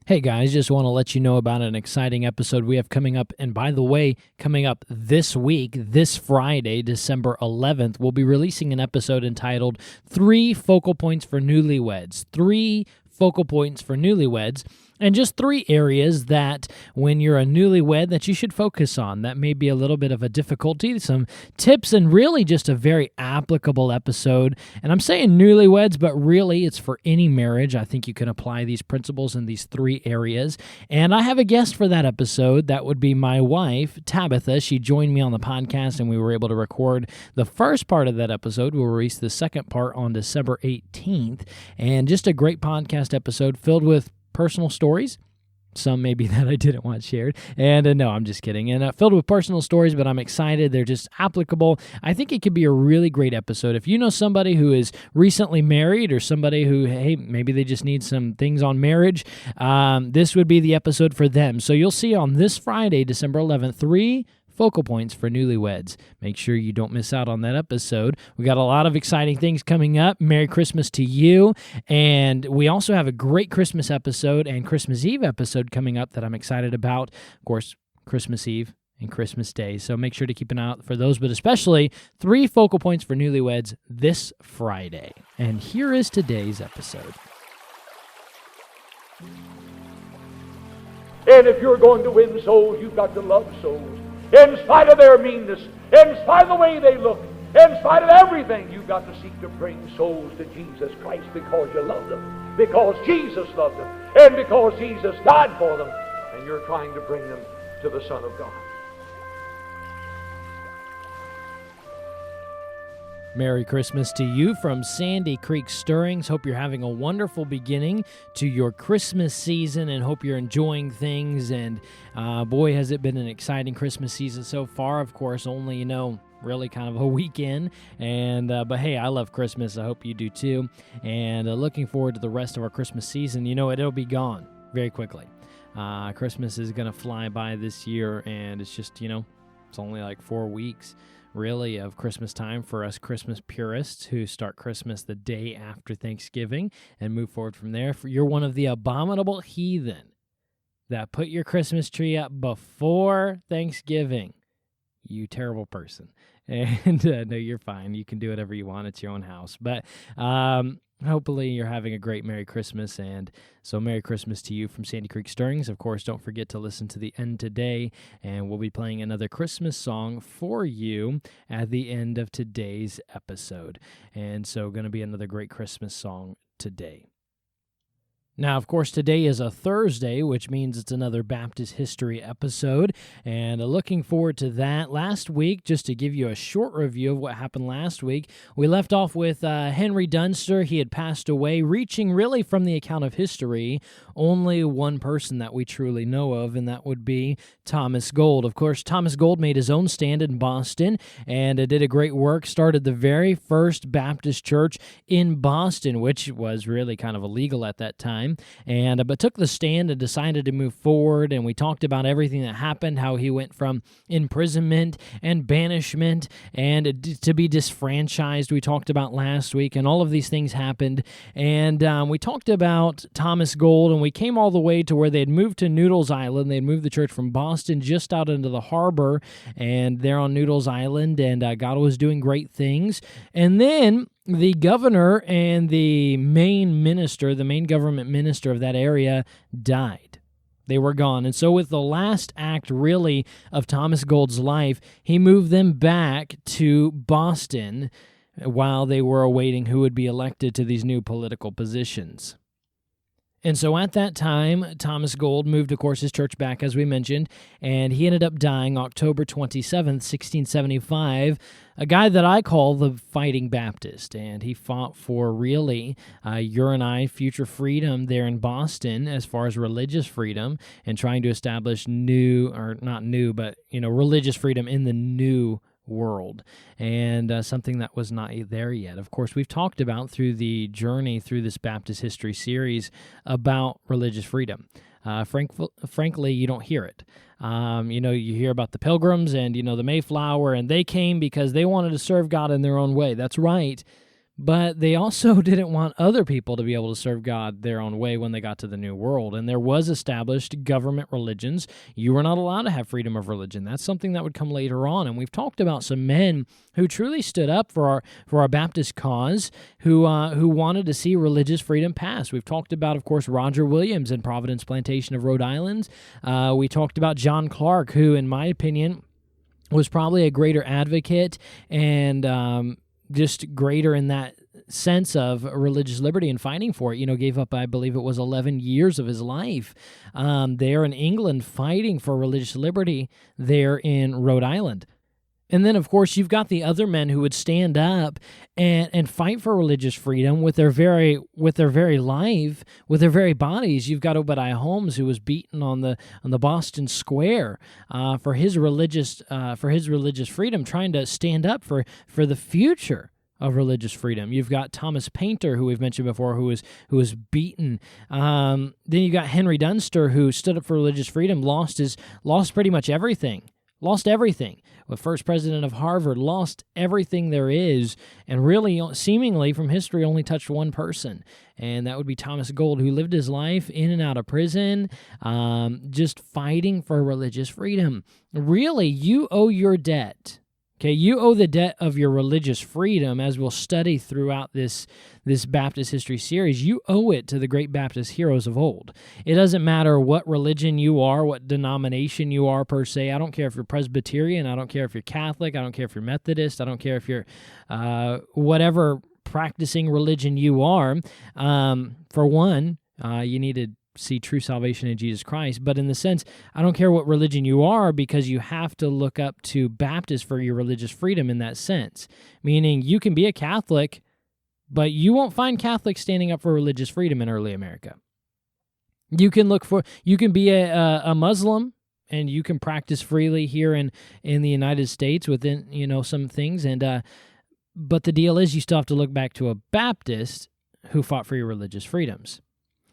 Hey guys, just want to let you know about an exciting episode we have coming up. And by the way, coming up this week, this Friday, December 11th, we'll be releasing an episode entitled 3 Focal Points for Newlyweds. 3 focal points for newlyweds. And just 3 areas that when you're a newlywed that you should focus on. That may be a little bit of a difficulty, some tips, and really just a very applicable episode. And I'm saying newlyweds, but really it's for any marriage. I think you can apply these principles in these 3 areas. And I have a guest for that episode. That would be my wife, Tabitha. She joined me on the podcast, and we were able to record the first part of that episode. We'll release the second part on December 18th. And just a great podcast episode filled with personal stories, some maybe that I didn't want shared, and no, I'm just kidding, and filled with personal stories, but I'm excited. They're just applicable. I think it could be a really great episode. If you know somebody who is recently married or somebody who, hey, maybe they just need some things on marriage, this would be the episode for them. So you'll see on this Friday, December 11th, 3 focal points for newlyweds. Make sure you don't miss out on that episode. We got a lot of exciting things coming up. Merry Christmas to you. And we also have a great Christmas episode and Christmas Eve episode coming up that I'm excited about. Of course, Christmas Eve and Christmas Day. So make sure to keep an eye out for those, but especially 3 focal points for newlyweds this Friday. And here is today's episode. And if you're going to win souls, you've got to love souls. In spite of their meanness, in spite of the way they look, in spite of everything, you've got to seek to bring souls to Jesus Christ because you love them, because Jesus loved them, and because Jesus died for them, and you're trying to bring them to the Son of God. Merry Christmas to you from Sandy Creek Stirrings. Hope you're having a wonderful beginning to your Christmas season and hope you're enjoying things. And boy, has it been an exciting Christmas season so far. Of course, only, really kind of a weekend. And but hey, I love Christmas. I hope you do too. And looking forward to the rest of our Christmas season. It'll be gone very quickly. Christmas is going to fly by this year, and it's just, it's only like 4 weeks. Really, of Christmas time for us Christmas purists who start Christmas the day after Thanksgiving and move forward from there. You're one of the abominable heathen that put your Christmas tree up before Thanksgiving. You terrible person. And no, you're fine. You can do whatever you want. It's your own house. But hopefully you're having a great Merry Christmas, and so Merry Christmas to you from Sandy Creek Stirrings. Of course, don't forget to listen to the end today, and we'll be playing another Christmas song for you at the end of today's episode. And so going to be another great Christmas song today. Now, of course, today is a Thursday, which means it's another Baptist History episode, and looking forward to that. Last week, just to give you a short review of what happened last week, we left off with Henry Dunster. He had passed away, reaching really from the account of history only one person that we truly know of, and that would be Thomas Gould. Of course, Thomas Gould made his own stand in Boston and did a great work, started the very first Baptist church in Boston, which was really kind of illegal at that time. But took the stand and decided to move forward, and we talked about everything that happened, how he went from imprisonment and banishment and to be disfranchised, we talked about last week, and all of these things happened, and we talked about Thomas Gould, and we came all the way to where they had moved to Noodles Island. They had moved the church from Boston just out into the harbor, and there on Noodles Island, and God was doing great things, and then the governor and the main government minister of that area died. They were gone. And so with the last act, really, of Thomas Gould's life, he moved them back to Boston while they were awaiting who would be elected to these new political positions. And so at that time, Thomas Gould moved, of course, his church back, as we mentioned, and he ended up dying October 27th, 1675, a guy that I call the Fighting Baptist, and he fought for really your and I future freedom there in Boston as far as religious freedom and trying to establish religious freedom in the new world, and something that was not there yet. Of course, we've talked about through the journey through this Baptist history series about religious freedom. Frankly, you don't hear it. You hear about the Pilgrims and, the Mayflower, and they came because they wanted to serve God in their own way. That's right. but they also didn't want other people to be able to serve God their own way when they got to the New World. And there was established government religions. You were not allowed to have freedom of religion. That's something that would come later on. And we've talked about some men who truly stood up for our Baptist cause, who wanted to see religious freedom passed. We've talked about, of course, Roger Williams in Providence Plantation of Rhode Island. We talked about John Clark, who, in my opinion, was probably a greater advocate and just greater in that sense of religious liberty and fighting for it. Gave up, I believe it was 11 years of his life there in England fighting for religious liberty there in Rhode Island. And then, of course, you've got the other men who would stand up and fight for religious freedom with their very life, with their very bodies. You've got Obadiah Holmes, who was beaten on the Boston Square for his religious freedom, trying to stand up for the future of religious freedom. You've got Thomas Painter, who we've mentioned before, who was beaten. Then you got Henry Dunster, who stood up for religious freedom, lost pretty much everything. Lost everything. The first president of Harvard lost everything there is, and really, seemingly from history, only touched one person, and that would be Thomas Gould, who lived his life in and out of prison, just fighting for religious freedom. Really, you owe your debt. Okay, you owe the debt of your religious freedom, as we'll study throughout this Baptist history series. You owe it to the great Baptist heroes of old. It doesn't matter what religion you are, what denomination you are per se. I don't care if you're Presbyterian. I don't care if you're Catholic. I don't care if you're Methodist. I don't care if you're whatever practicing religion you are. For one, you need to see true salvation in Jesus Christ. But in the sense, I don't care what religion you are, because you have to look up to Baptists for your religious freedom in that sense. Meaning you can be a Catholic, but you won't find Catholics standing up for religious freedom in early America. You can be a Muslim, and you can practice freely here in the United States within, some things. But the deal is, you still have to look back to a Baptist who fought for your religious freedoms.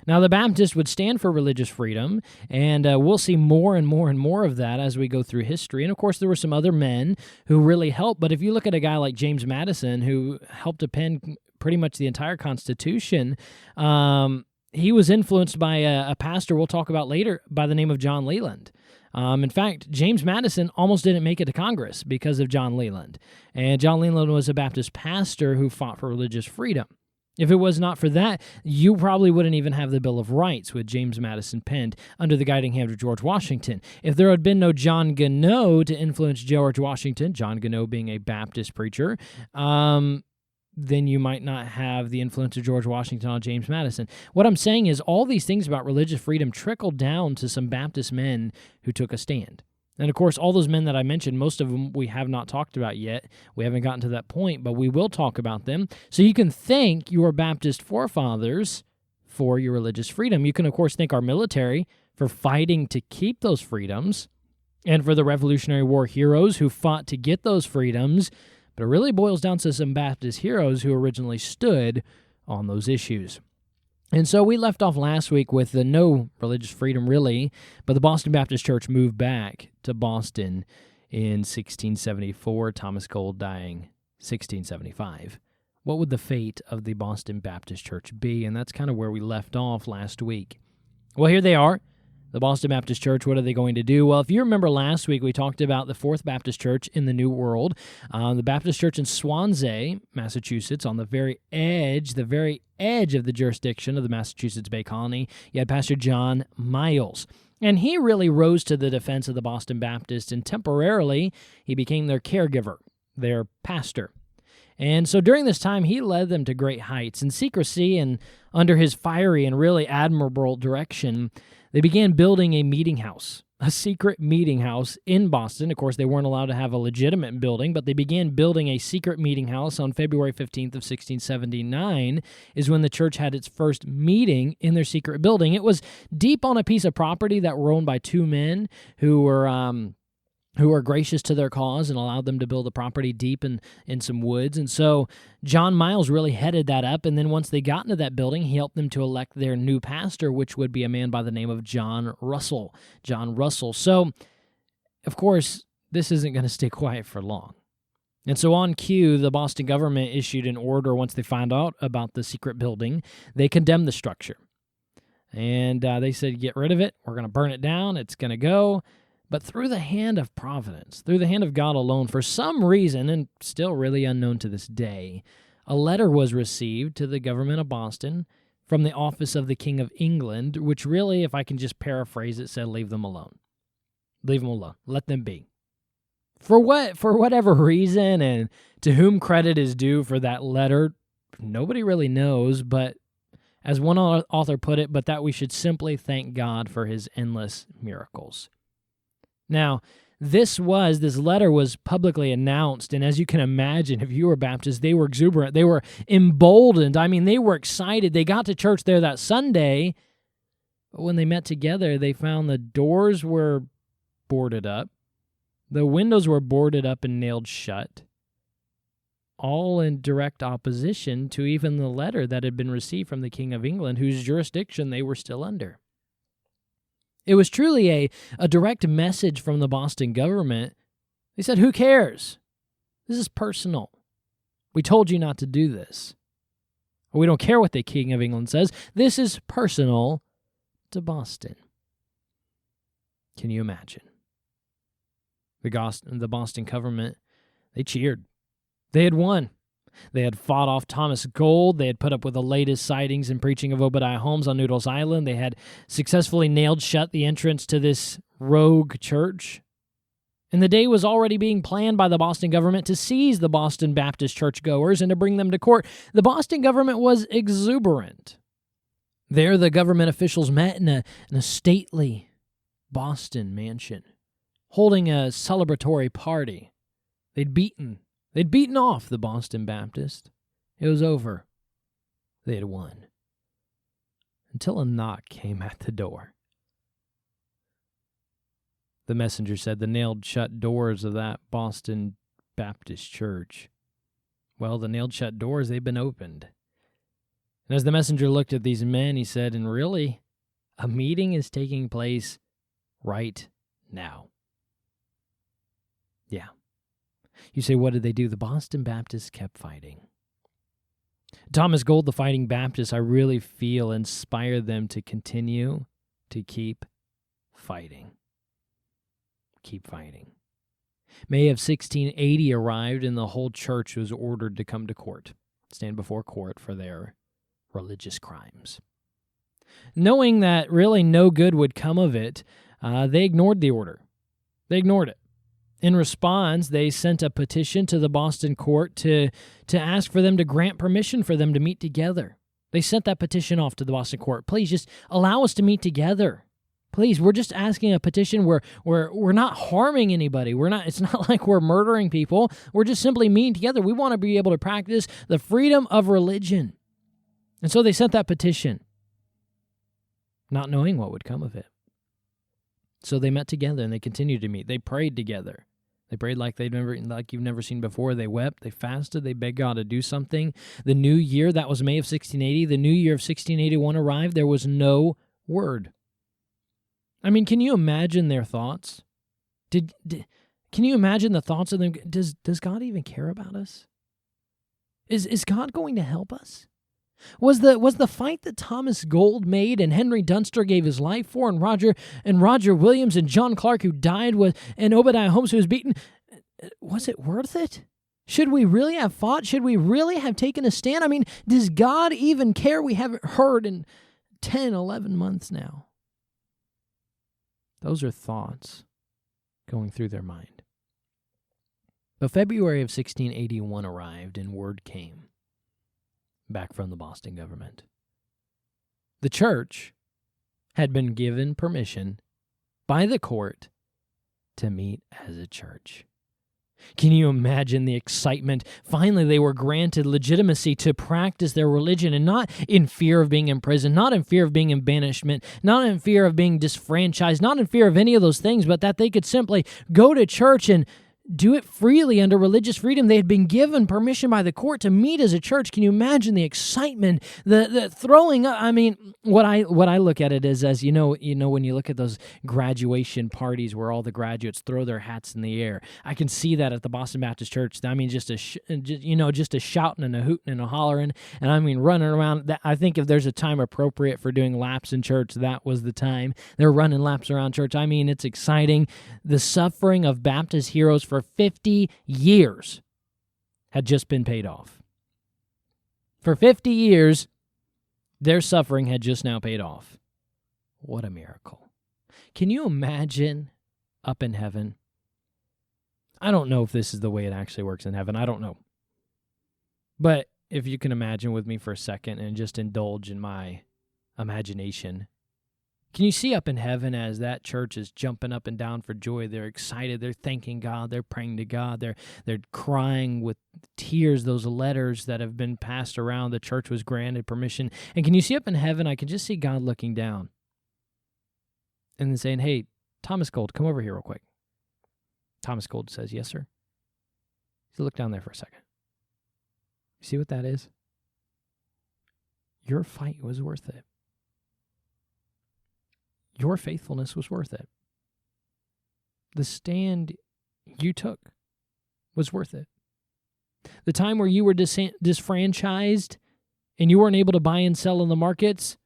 Now, the Baptists would stand for religious freedom, and we'll see more and more and more of that as we go through history. And, of course, there were some other men who really helped, but if you look at a guy like James Madison, who helped to pen pretty much the entire Constitution, he was influenced by a pastor we'll talk about later by the name of John Leland. In fact, James Madison almost didn't make it to Congress because of John Leland. And John Leland was a Baptist pastor who fought for religious freedom. If it was not for that, you probably wouldn't even have the Bill of Rights with James Madison penned under the guiding hand of George Washington. If there had been no John Gunnow to influence George Washington, John Gunnow being a Baptist preacher, then you might not have the influence of George Washington on James Madison. What I'm saying is all these things about religious freedom trickled down to some Baptist men who took a stand. And, of course, all those men that I mentioned, most of them we have not talked about yet. We haven't gotten to that point, but we will talk about them. So you can thank your Baptist forefathers for your religious freedom. You can, of course, thank our military for fighting to keep those freedoms, and for the Revolutionary War heroes who fought to get those freedoms. But it really boils down to some Baptist heroes who originally stood on those issues. And so we left off last week with the no religious freedom, really, but the Boston Baptist Church moved back to Boston in 1674, Thomas Gould dying 1675. What would the fate of the Boston Baptist Church be? And that's kind of where we left off last week. Well, here they are. The Boston Baptist Church, what are they going to do? Well, if you remember last week, we talked about the Fourth Baptist Church in the New World, the Baptist Church in Swansea, Massachusetts, on the very edge of the jurisdiction of the Massachusetts Bay Colony. You had Pastor John Miles, and he really rose to the defense of the Boston Baptists, and temporarily he became their caregiver, their pastor. And so during this time, he led them to great heights. In secrecy and under his fiery and really admirable direction, they began building a meeting house, a secret meeting house in Boston. Of course, they weren't allowed to have a legitimate building, but they began building a secret meeting house on February 15th of 1679 is when the church had its first meeting in their secret building. It was deep on a piece of property that were owned by two men who were gracious to their cause and allowed them to build a property deep in some woods. And so John Miles really headed that up, and then once they got into that building, he helped them to elect their new pastor, which would be a man by the name of John Russell. So, of course, this isn't going to stay quiet for long. And so on cue, the Boston government issued an order once they found out about the secret building. They condemned the structure. And they said, get rid of it. We're going to burn it down. It's going to go. But through the hand of providence, through the hand of God alone, for some reason, and still really unknown to this day, a letter was received to the government of Boston from the office of the King of England, which really, if I can just paraphrase it, said, leave them alone. Leave them alone. Let them be. For whatever reason, and to whom credit is due for that letter, nobody really knows, but as one author put it, but that we should simply thank God for his endless miracles. Now, this letter was publicly announced, and as you can imagine, if you were Baptist, they were exuberant. They were emboldened. I mean, they were excited. They got to church there that Sunday, but when they met together, they found the doors were boarded up. The windows were boarded up and nailed shut, all in direct opposition to even the letter that had been received from the King of England, whose jurisdiction they were still under. It was truly a direct message from the Boston government. They said, who cares? This is personal. We told you not to do this. We don't care what the King of England says. This is personal to Boston. Can you imagine? The Boston government, they cheered. They had won. They had fought off Thomas Gould. They had put up with the latest sightings and preaching of Obadiah Holmes on Noodles Island. They had successfully nailed shut the entrance to this rogue church. And the day was already being planned by the Boston government to seize the Boston Baptist churchgoers and to bring them to court. The Boston government was exuberant. There, the government officials met in a stately Boston mansion, holding a celebratory party. They'd beaten off the Boston Baptist. It was over. They had won. Until a knock came at the door. The messenger said the nailed shut doors of that Boston Baptist church. Well, the nailed shut doors, they've been opened. And as the messenger looked at these men, he said, and really, a meeting is taking place right now. Yeah. You say, what did they do? The Boston Baptists kept fighting. Thomas Gould, the Fighting Baptist, I really feel inspired them to continue to keep fighting. Keep fighting. May of 1680 arrived, and the whole church was ordered to come to court, stand before court for their religious crimes. Knowing that really no good would come of it, they ignored the order. They ignored it. In response, they sent a petition to the Boston court to ask for them to grant permission for them to meet together. They sent that petition off to the Boston court. Please just allow us to meet together. Please, we're just asking a petition where we're not harming anybody. It's not like we're murdering people. We're just simply meeting together. We want to be able to practice the freedom of religion. And so they sent that petition, not knowing what would come of it. So they met together and they continued to meet. They prayed together. They prayed like you've never seen before. They wept, they fasted, they begged God to do something. The new year, that was May of 1680. The new year of 1681 arrived. There was no word. I mean, can you imagine their thoughts? Can you imagine the thoughts of them? Does God even care about us? Is God going to help us? Was the fight that Thomas Gould made and Henry Dunster gave his life for, and Roger Williams and John Clark, who died with, and Obadiah Holmes, who was beaten, was it worth it? Should we really have fought? Should we really have taken a stand? I mean, does God even care? We haven't heard in 10, 11 months now. Those are thoughts going through their mind. But February of 1681 arrived and word came back from the Boston government. The church had been given permission by the court to meet as a church. Can you imagine the excitement? Finally, they were granted legitimacy to practice their religion, and not in fear of being imprisoned, not in fear of being in banishment, not in fear of being disfranchised, not in fear of any of those things, but that they could simply go to church and do it freely under religious freedom. They had been given permission by the court to meet as a church. Can you imagine the excitement, the throwing up? I mean, what I look at it is as, you know, when you look at those graduation parties where all the graduates throw their hats in the air. I can see that at the Boston Baptist Church. I mean, just a shouting and a hooting and a hollering, and I mean running around. I think if there's a time appropriate for doing laps in church, that was the time. They're running laps around church. I mean, it's exciting. The suffering of Baptist heroes for 50 years had just been paid off. For 50 years, their suffering had just now paid off. What a miracle. Can you imagine up in heaven? I don't know if this is the way it actually works in heaven. I don't know. But if you can imagine with me for a second and just indulge in my imagination, can you see up in heaven as that church is jumping up and down for joy? They're excited. They're thanking God. They're praying to God. They're crying with tears, those letters that have been passed around. The church was granted permission. And can you see up in heaven, I can just see God looking down and then saying, hey, Thomas Gould, come over here real quick. Thomas Gould says, yes, sir. So look down there for a second. You see what that is? Your fight was worth it. Your faithfulness was worth it. The stand you took was worth it. The time where you were disfranchised and you weren't able to buy and sell in the markets,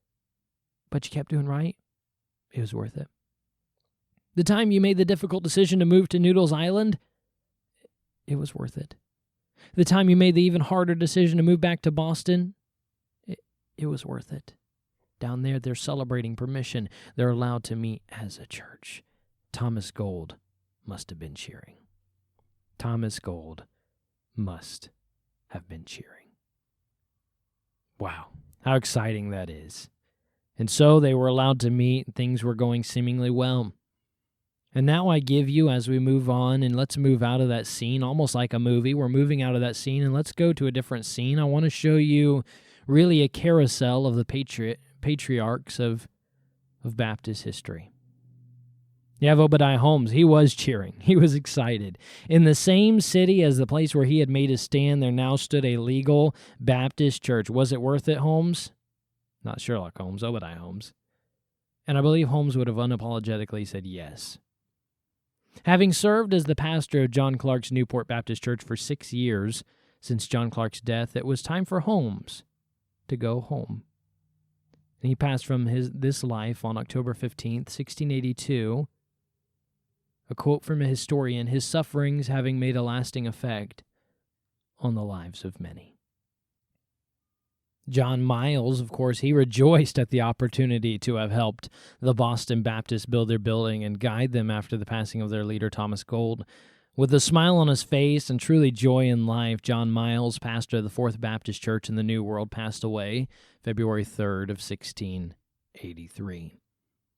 but you kept doing right, it was worth it. The time you made the difficult decision to move to Noodles Island, it was worth it. The time you made the even harder decision to move back to Boston, it was worth it. Down there, they're celebrating permission. They're allowed to meet as a church. Thomas Gould must have been cheering. Thomas Gould must have been cheering. Wow, how exciting that is. And so they were allowed to meet, and things were going seemingly well. And now I give you, as we move on, and let's move out of that scene, almost like a movie. We're moving out of that scene, and let's go to a different scene. I want to show you really a carousel of the patriarchs of Baptist history. You have Obadiah Holmes. He was cheering. He was excited. In the same city as the place where he had made his stand, there now stood a legal Baptist church. Was it worth it, Holmes? Not Sherlock Holmes, Obadiah Holmes. And I believe Holmes would have unapologetically said yes. Having served as the pastor of John Clark's Newport Baptist Church for 6 years since John Clark's death, it was time for Holmes to go home. And he passed from this life on October 15th, 1682. A quote from a historian, his sufferings having made a lasting effect on the lives of many. John Miles, of course, he rejoiced at the opportunity to have helped the Boston Baptists build their building and guide them after the passing of their leader, Thomas Gould. With a smile on his face and truly joy in life, John Miles, pastor of the Fourth Baptist Church in the New World, passed away February 3rd of 1683.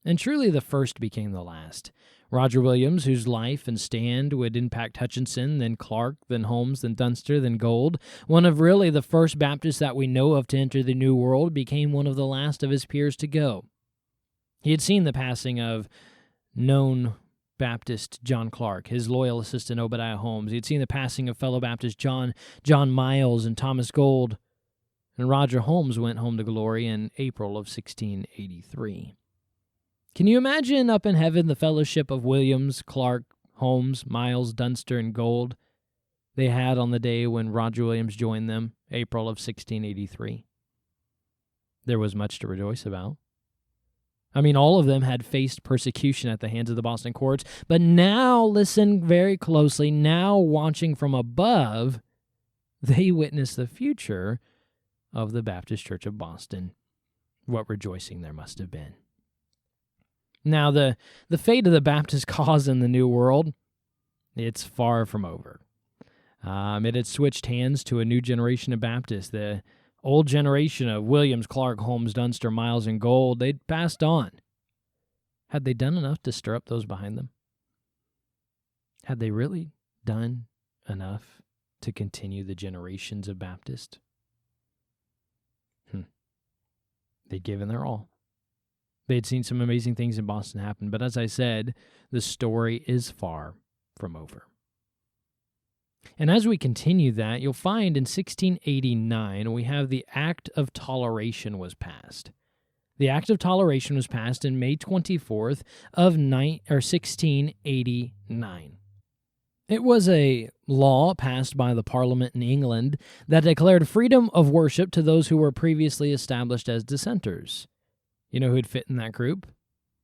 And truly the first became the last. Roger Williams, whose life and stand would impact Hutchinson, then Clark, then Holmes, then Dunster, then Gould, one of really the first Baptists that we know of to enter the New World, became one of the last of his peers to go. He had seen the passing of known Baptist John Clark, his loyal assistant Obadiah Holmes. He had seen the passing of fellow Baptist John Miles and Thomas Gould, and Roger Holmes went home to glory in April of 1683. Can you imagine up in heaven the fellowship of Williams, Clark, Holmes, Miles, Dunster, and Gould they had on the day when Roger Williams joined them, April of 1683? There was much to rejoice about. I mean, all of them had faced persecution at the hands of the Boston courts, but now, listen very closely, now watching from above, they witnessed the future of the Baptist Church of Boston. What rejoicing there must have been. Now, the fate of the Baptist cause in the New World, it's far from over. It had switched hands to a new generation of Baptists. The old generation of Williams, Clark, Holmes, Dunster, Miles, and Gould, they'd passed on. Had they done enough to stir up those behind them? Had they really done enough to continue the generations of Baptists? They'd given their all. They had seen some amazing things in Boston happen, but as I said, the story is far from over. And as we continue that, you'll find in 1689 we have the Act of Toleration was passed. The Act of Toleration was passed in May 24th of 1689. It was a law passed by the Parliament in England that declared freedom of worship to those who were previously established as dissenters. You know who'd fit in that group?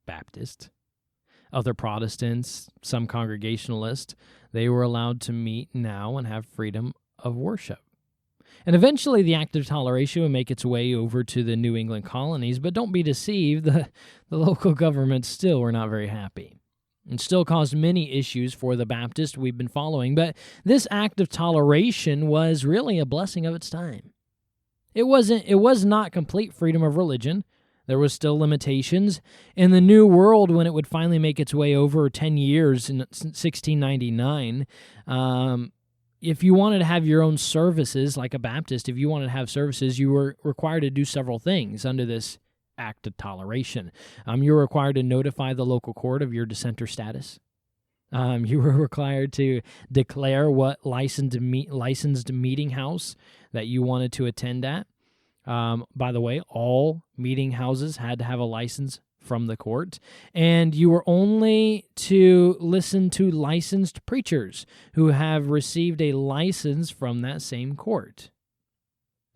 Baptists. Other Protestants, some Congregationalists, they were allowed to meet now and have freedom of worship. And eventually the Act of Toleration would make its way over to the New England colonies, but don't be deceived, the local governments still were not very happy. It still caused many issues for the Baptists we've been following, but this Act of Toleration was really a blessing of its time. It was not complete freedom of religion. There was still limitations. In the New World, when it would finally make its way over 10 years in 1699, if you wanted to have your own services, like a Baptist, if you wanted to have services, you were required to do several things under this Act of Toleration. You were required to notify the local court of your dissenter status. You were required to declare what licensed meeting house that you wanted to attend at. By the way, all meeting houses had to have a license from the court, and you were only to listen to licensed preachers who have received a license from that same court.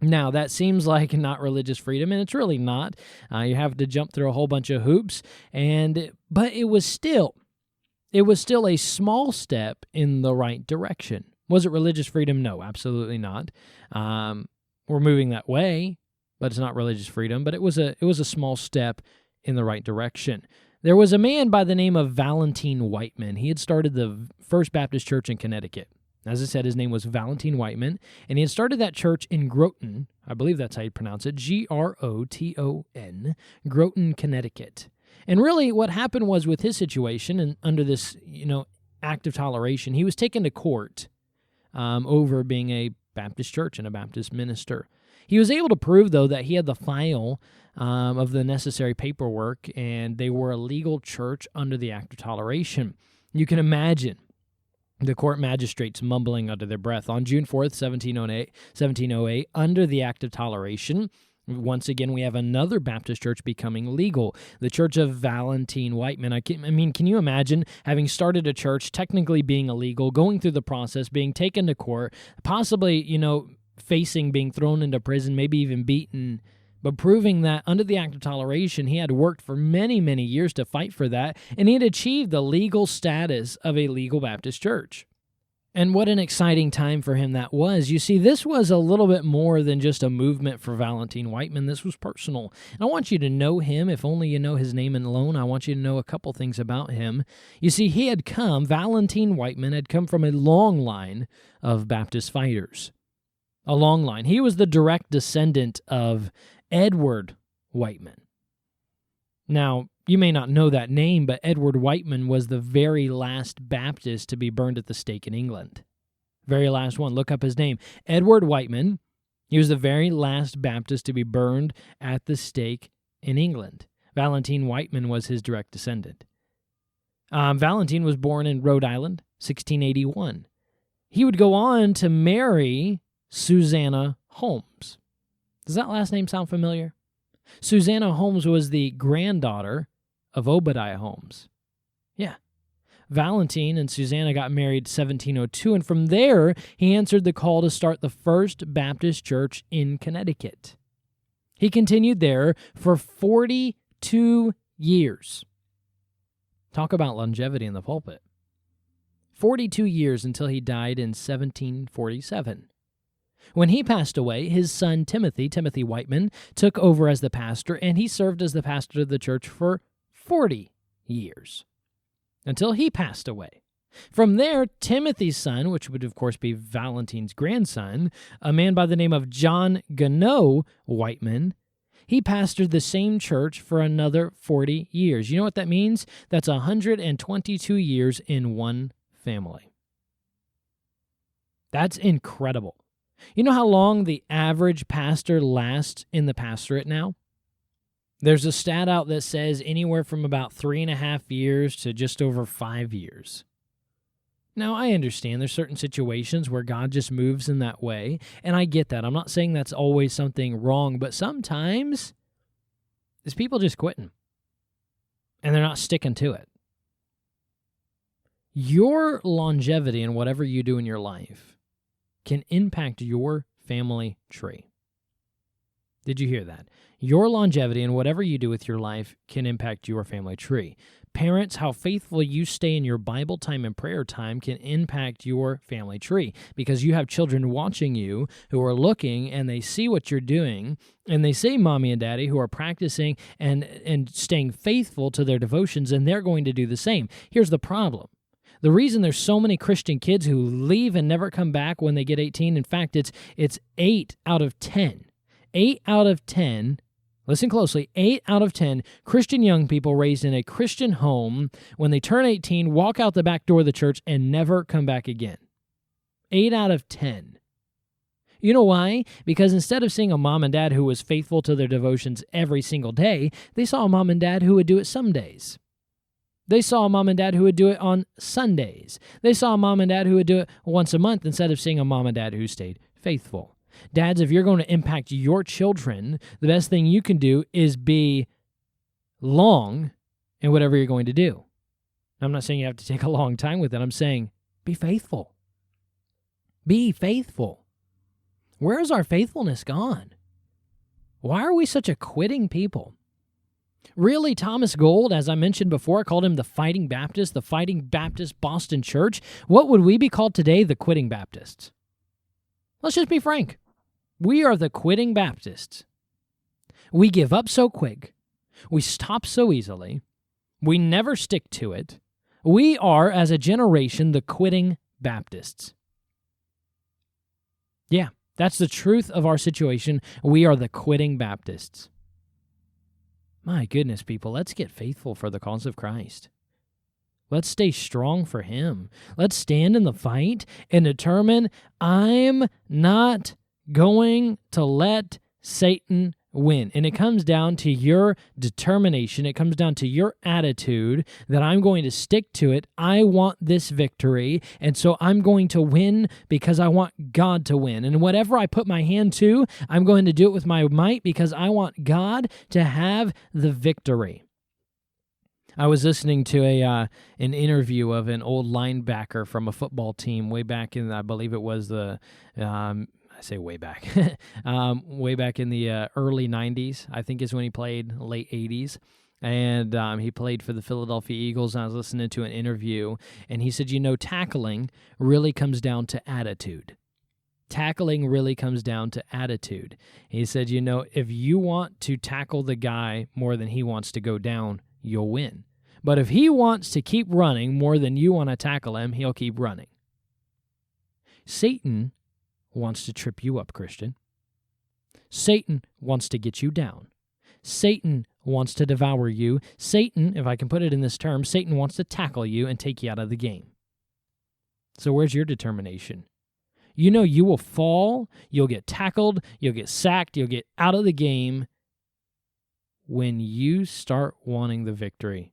Now, that seems like not religious freedom, and it's really not. You have to jump through a whole bunch of hoops, but it was still a small step in the right direction. Was it religious freedom? No, absolutely not. We're moving that way, but it's not religious freedom. But it was a small step in the right direction. There was a man by the name of Valentine Wightman. He had started the First Baptist Church in Conneticut. As I said, his name was Valentine Wightman, and he had started that church in Groton. I believe that's how you pronounce it, Groton, Groton, Connecticut. And really what happened was with his situation and under this, Act of Toleration, he was taken to court over being a Baptist church and a Baptist minister. He was able to prove, though, that he had the file of the necessary paperwork, and they were a legal church under the Act of Toleration. You can imagine the court magistrates mumbling under their breath. On June 4th, 1708, under the Act of Toleration, once again, we have another Baptist church becoming legal, the Church of Valentine Wightman. Can you imagine having started a church, technically being illegal, going through the process, being taken to court, possibly, facing being thrown into prison, maybe even beaten, but proving that under the Act of Toleration, he had worked for many, many years to fight for that, and he had achieved the legal status of a legal Baptist church. And what an exciting time for him that was. You see, this was a little bit more than just a movement for Valentine Wightman. This was personal. And I want you to know him. If only you know his name alone, I want you to know a couple things about him. You see, Valentine Wightman had come from a long line of Baptist fighters. A long line. He was the direct descendant of Edward Wightman. Now, you may not know that name, but Edward Wightman was the very last Baptist to be burned at the stake in England. Very last one. Look up his name. Edward Wightman. He was the very last Baptist to be burned at the stake in England. Valentine Wightman was his direct descendant. Valentine was born in Rhode Island, 1681. He would go on to marry Susanna Holmes. Does that last name sound familiar? Susanna Holmes was the granddaughter of Obadiah Holmes. Yeah. Valentine and Susanna got married 1702, and from there, he answered the call to start the First Baptist Church in Connecticut. He continued there for 42 years. Talk about longevity in the pulpit. 42 years until he died in 1747. When he passed away, his son Timothy Wightman, took over as the pastor, and he served as the pastor of the church for 40 years, until he passed away. From there, Timothy's son, which would of course be Valentine's grandson, a man by the name of John Gano Wightman, he pastored the same church for another 40 years. You know what that means? That's 122 years in one family. That's incredible. You know how long the average pastor lasts in the pastorate now? There's a stat out that says anywhere from about 3.5 years to just over 5 years. Now, I understand there's certain situations where God just moves in that way, and I get that. I'm not saying that's always something wrong, but sometimes it's people just quitting, and they're not sticking to it. Your longevity in whatever you do in your life can impact your family tree. Did you hear that? Your longevity in whatever you do with your life can impact your family tree. Parents, how faithful you stay in your Bible time and prayer time can impact your family tree, because you have children watching you who are looking and they see what you're doing, and they say mommy and daddy, who are practicing and staying faithful to their devotions, and they're going to do the same. Here's the problem. The reason there's so many Christian kids who leave and never come back when they get 18, in fact, it's 8 out of 10. 8 out of 10, listen closely, 8 out of 10 Christian young people raised in a Christian home, when they turn 18, walk out the back door of the church and never come back again. 8 out of 10. You know why? Because instead of seeing a mom and dad who was faithful to their devotions every single day, they saw a mom and dad who would do it some days. They saw a mom and dad who would do it on Sundays. They saw a mom and dad who would do it once a month, instead of seeing a mom and dad who stayed faithful. Dads, if you're going to impact your children, the best thing you can do is be long in whatever you're going to do. I'm not saying you have to take a long time with it. I'm saying be faithful. Be faithful. Where is our faithfulness gone? Why are we such a quitting people? Really, Thomas Gould, as I mentioned before, I called him the Fighting Baptist Boston Church. What would we be called today? The Quitting Baptists. Let's just be frank. We are the quitting Baptists. We give up so quick. We stop so easily. We never stick to it. We are, as a generation, the quitting Baptists. Yeah, that's the truth of our situation. We are the quitting Baptists. My goodness, people, let's get faithful for the cause of Christ. Let's stay strong for Him. Let's stand in the fight and determine, I'm not going to let Satan win. And it comes down to your determination. It comes down to your attitude that I'm going to stick to it. I want this victory, and so I'm going to win because I want God to win. And whatever I put my hand to, I'm going to do it with my might because I want God to have the victory. I was listening to an interview of an old linebacker from a football team way back in, I believe it was I say way back, way back in the early 90s, I think is when he played, late 80s. And he played for the Philadelphia Eagles, and I was listening to an interview, and he said, tackling really comes down to attitude. Tackling really comes down to attitude. He said, if you want to tackle the guy more than he wants to go down, you'll win. But if he wants to keep running more than you want to tackle him, he'll keep running. Satan wants to trip you up, Christian. Satan wants to get you down. Satan wants to devour you. Satan, if I can put it in this term, Satan wants to tackle you and take you out of the game. So where's your determination? You will fall, you'll get tackled, you'll get sacked, you'll get out of the game when you start wanting the victory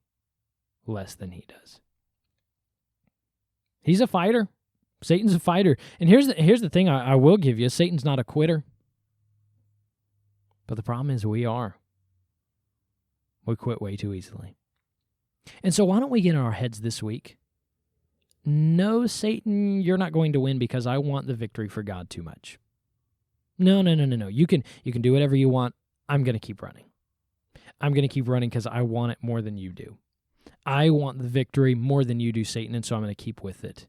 less than he does. He's a fighter. Satan's a fighter. And here's the thing I will give you. Satan's not a quitter. But the problem is we are. We quit way too easily. And so why don't we get in our heads this week? No, Satan, you're not going to win because I want the victory for God too much. No. You can do whatever you want. I'm going to keep running. I'm going to keep running because I want it more than you do. I want the victory more than you do, Satan, and so I'm going to keep with it.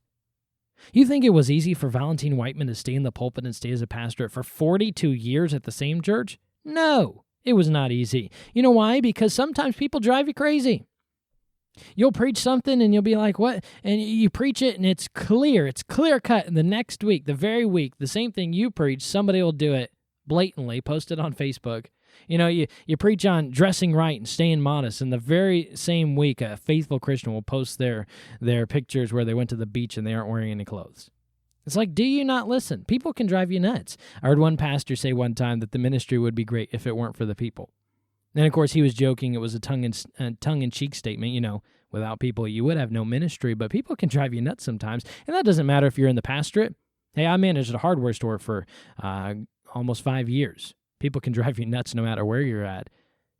You think it was easy for Valentine Wightman to stay in the pulpit and stay as a pastor for 42 years at the same church? No, it was not easy. You know why? Because sometimes people drive you crazy. You'll preach something and you'll be like, what? And you preach it and it's clear cut. And the next week, the very week, the same thing you preach, somebody will do it blatantly, post it on Facebook. You preach on dressing right and staying modest, and the very same week, a faithful Christian will post their pictures where they went to the beach and they aren't wearing any clothes. It's like, do you not listen? People can drive you nuts. I heard one pastor say one time that the ministry would be great if it weren't for the people. And, of course, he was joking. It was a tongue-in-cheek statement, without people, you would have no ministry, but people can drive you nuts sometimes. And that doesn't matter if you're in the pastorate. Hey, I managed a hardware store for almost 5 years. People can drive you nuts no matter where you're at.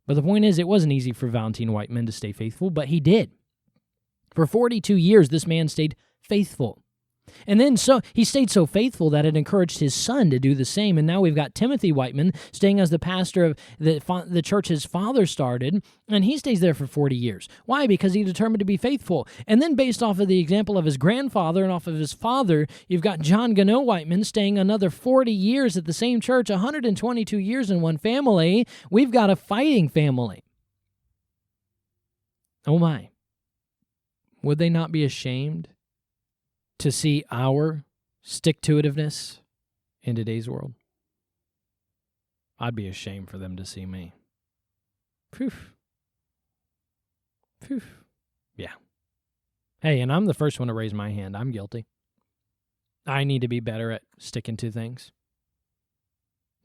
But the point is, it wasn't easy for Valentine Wightman to stay faithful, but he did. For 42 years, this man stayed faithful. And then he stayed so faithful that it encouraged his son to do the same. And now we've got Timothy Wightman staying as the pastor of the church his father started, and he stays there for 40 years. Why? Because he determined to be faithful. And then based off of the example of his grandfather and off of his father, you've got John Gano Wightman staying another 40 years at the same church, 122 years in one family. We've got a fighting family. Oh my. Would they not be ashamed to see our stick-to-itiveness in today's world? I'd be ashamed for them to see me. Phew. Yeah. Hey, and I'm the first one to raise my hand. I'm guilty. I need to be better at sticking to things.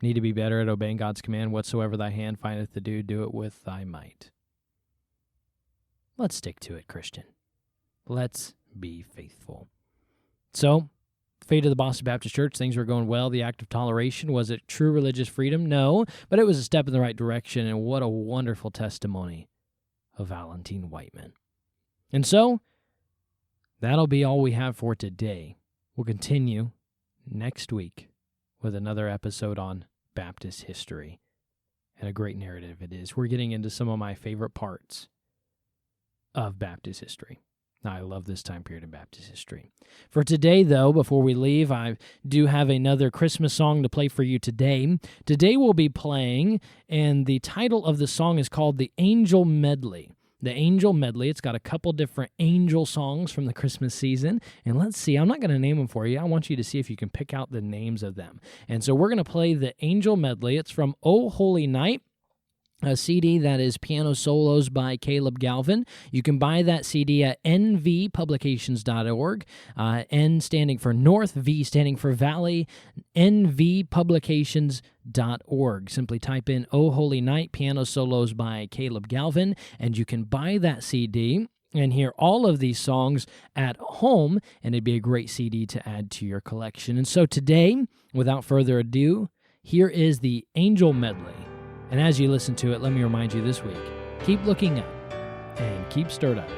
Need to be better at obeying God's command. Whatsoever thy hand findeth to do, do it with thy might. Let's stick to it, Christian. Let's be faithful. So, fate of the Boston Baptist Church, things were going well. The Act of Toleration, was it true religious freedom? No, but it was a step in the right direction, and what a wonderful testimony of Valentine Wightman. And so, that'll be all we have for today. We'll continue next week with another episode on Baptist history, and a great narrative it is. We're getting into some of my favorite parts of Baptist history. I love this time period in Baptist history. For today, though, before we leave, I do have another Christmas song to play for you today. Today we'll be playing, and the title of the song is called The Angel Medley. The Angel Medley. It's got a couple different angel songs from the Christmas season. And let's see, I'm not going to name them for you. I want you to see if you can pick out the names of them. And so we're going to play The Angel Medley. It's from O Holy Night, a CD that is piano solos by Caleb Galvin. You can buy that CD at nvpublications.org. N standing for North, V standing for Valley, nvpublications.org. Simply type in O Holy Night, piano solos by Caleb Galvin, and you can buy that CD and hear all of these songs at home, and it'd be a great CD to add to your collection. And so today, without further ado, here is the Angel Medley. And as you listen to it, let me remind you this week, keep looking up and keep stirred up.